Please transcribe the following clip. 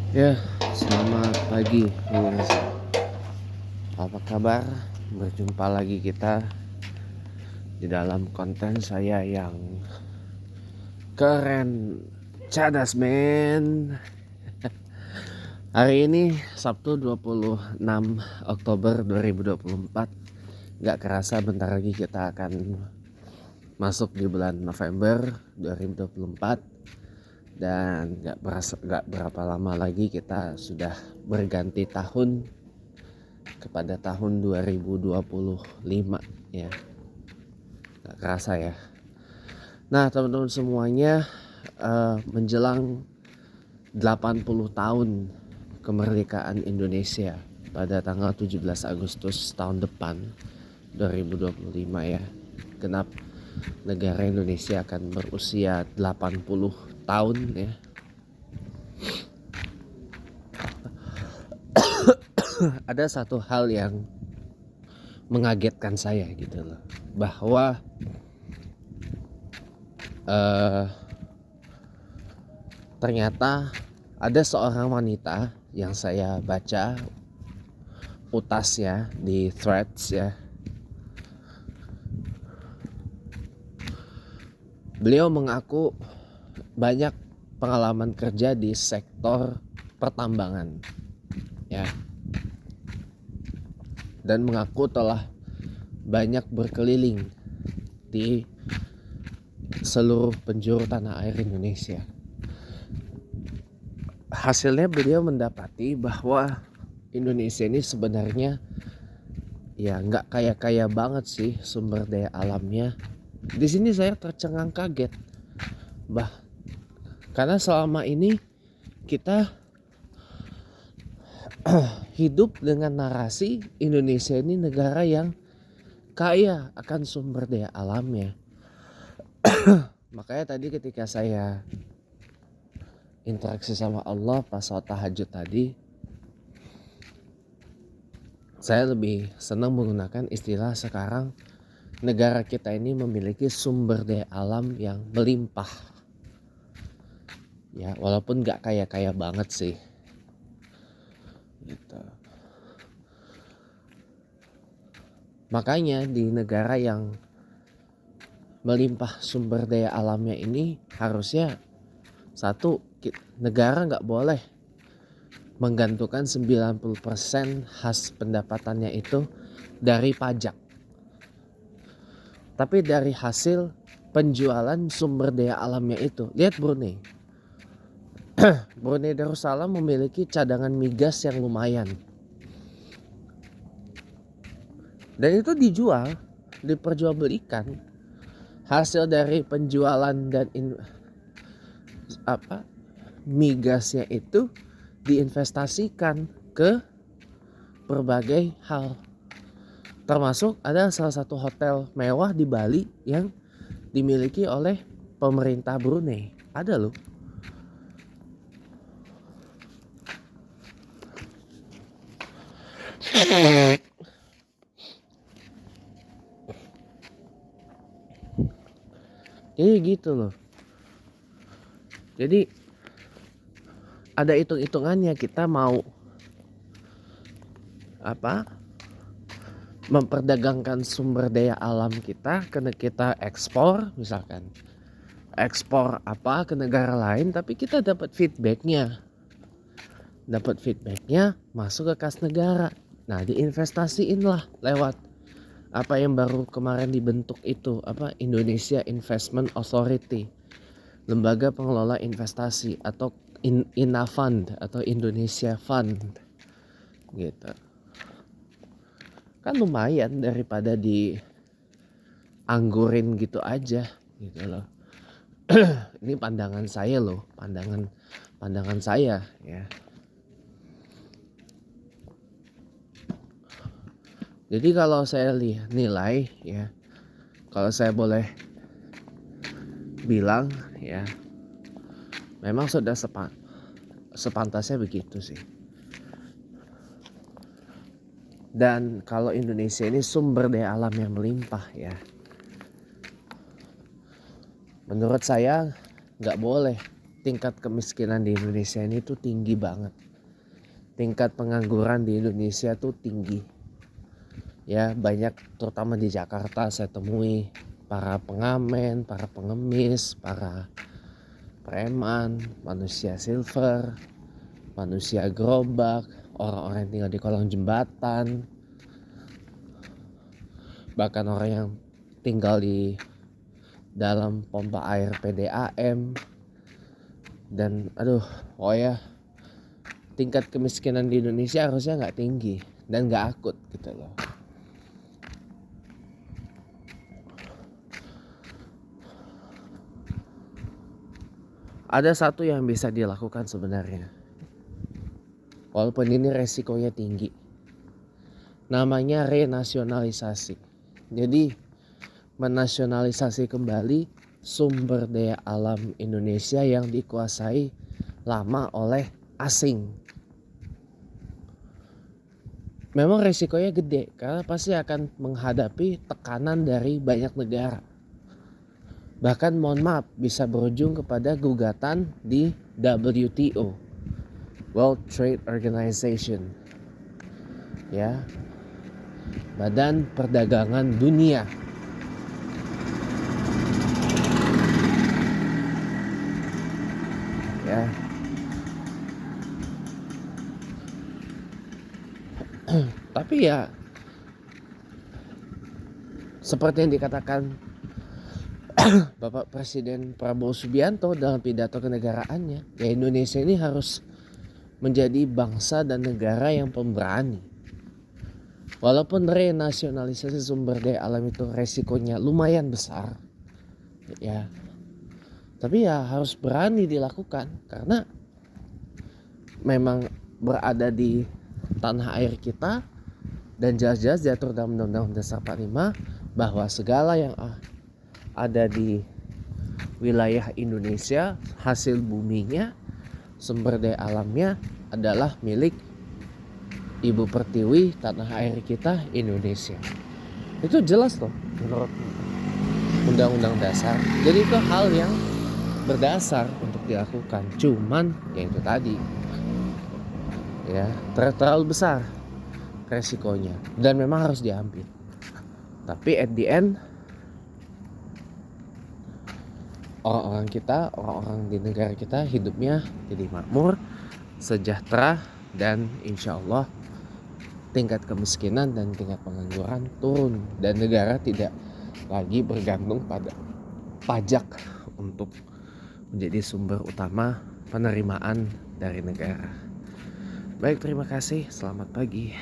Ya, selamat pagi pemirsa. Apa kabar? Berjumpa lagi kita di dalam konten saya yang keren, cadas men. Hari ini Sabtu 26 Oktober 2024. Gak kerasa bentar lagi kita akan masuk di bulan November 2024. Dan gak berapa lama lagi kita sudah berganti tahun kepada tahun 2025 ya. Gak kerasa ya. Nah teman-teman semuanya, menjelang 80 tahun kemerdekaan Indonesia pada tanggal 17 Agustus tahun depan 2025 ya, genap negara Indonesia akan berusia 80 tahun ya. Ada satu hal yang mengagetkan saya gitu loh, bahwa ternyata ada seorang wanita yang saya baca utasnya di threads ya. Beliau mengaku banyak pengalaman kerja di sektor pertambangan ya, dan mengaku telah banyak berkeliling di seluruh penjuru tanah air Indonesia. Hasilnya beliau mendapati bahwa Indonesia ini sebenarnya ya nggak kaya banget sih sumber daya alamnya. Di sini saya tercengang kaget, karena selama ini kita hidup dengan narasi Indonesia ini negara yang kaya akan sumber daya alamnya. Makanya tadi ketika saya interaksi sama Allah pas sholat tahajud tadi, saya lebih senang menggunakan istilah sekarang, negara kita ini memiliki sumber daya alam yang melimpah ya, walaupun gak kaya banget sih gitu. Makanya di negara yang melimpah sumber daya alamnya ini, harusnya satu, negara gak boleh menggantungkan 90% khas pendapatannya itu dari pajak, tapi dari hasil penjualan sumber daya alamnya itu. Lihat Brunei. Brunei Darussalam memiliki cadangan migas yang lumayan, dan itu dijual, diperjualbelikan. Hasil dari penjualan dan migasnya itu diinvestasikan ke berbagai hal, termasuk ada salah satu hotel mewah di Bali yang dimiliki oleh pemerintah Brunei. Ada loh. Jadi gitu loh. Jadi ada hitung-hitungannya, kita mau memperdagangkan sumber daya alam kita, karena kita ekspor, misalkan ekspor ke negara lain, tapi kita dapat feedbacknya masuk ke kas negara. Nah diinvestasiin lah lewat apa yang baru kemarin dibentuk itu, Indonesia Investment Authority, lembaga pengelola investasi, atau Inafund atau Indonesia Fund gitu. Kan lumayan daripada dianggurin gitu aja gitu loh. Ini pandangan saya loh, pandangan saya ya. Jadi kalau saya nilai ya, kalau saya boleh bilang ya, memang sudah sepantasnya begitu sih. Dan kalau Indonesia ini sumber daya alam yang melimpah ya, menurut saya nggak boleh tingkat kemiskinan di Indonesia ini tuh tinggi banget. Tingkat pengangguran di Indonesia tuh tinggi. Ya, banyak terutama di Jakarta saya temui para pengamen, para pengemis, para preman, manusia silver, manusia gerobak, orang-orang yang tinggal di kolong jembatan, bahkan orang yang tinggal di dalam pompa air PDAM. Dan oh ya, tingkat kemiskinan di Indonesia harusnya nggak tinggi dan nggak akut gitu loh. Ada satu yang bisa dilakukan sebenarnya, walaupun ini resikonya tinggi, namanya renasionalisasi. Jadi menasionalisasi kembali sumber daya alam Indonesia yang dikuasai lama oleh asing. Memang resikonya gede karena pasti akan menghadapi tekanan dari banyak negara. Bahkan mohon maaf bisa berujung kepada gugatan di WTO, World Trade Organization. Ya. Badan Perdagangan Dunia. Ya. Tapi ya seperti yang dikatakan Bapak Presiden Prabowo Subianto dalam pidato kenegaraannya, ya Indonesia ini harus menjadi bangsa dan negara yang pemberani. Walaupun renasionalisasi sumber daya alam itu resikonya lumayan besar, ya, tapi ya harus berani dilakukan karena memang berada di tanah air kita dan jelas-jelas diatur dalam Undang-Undang Dasar 45 bahwa segala yang ada di wilayah Indonesia, hasil buminya, sumber daya alamnya adalah milik Ibu Pertiwi tanah air kita Indonesia. Itu jelas loh menurut Undang-Undang Dasar. Jadi itu hal yang berdasar untuk dilakukan. Cuman ya itu tadi, ya terlalu besar resikonya dan memang harus diambil. Tapi at the end orang-orang di negara kita hidupnya jadi makmur, sejahtera, dan insya Allah tingkat kemiskinan dan tingkat pengangguran turun dan negara tidak lagi bergantung pada pajak untuk menjadi sumber utama penerimaan dari negara. Baik, terima kasih. Selamat pagi.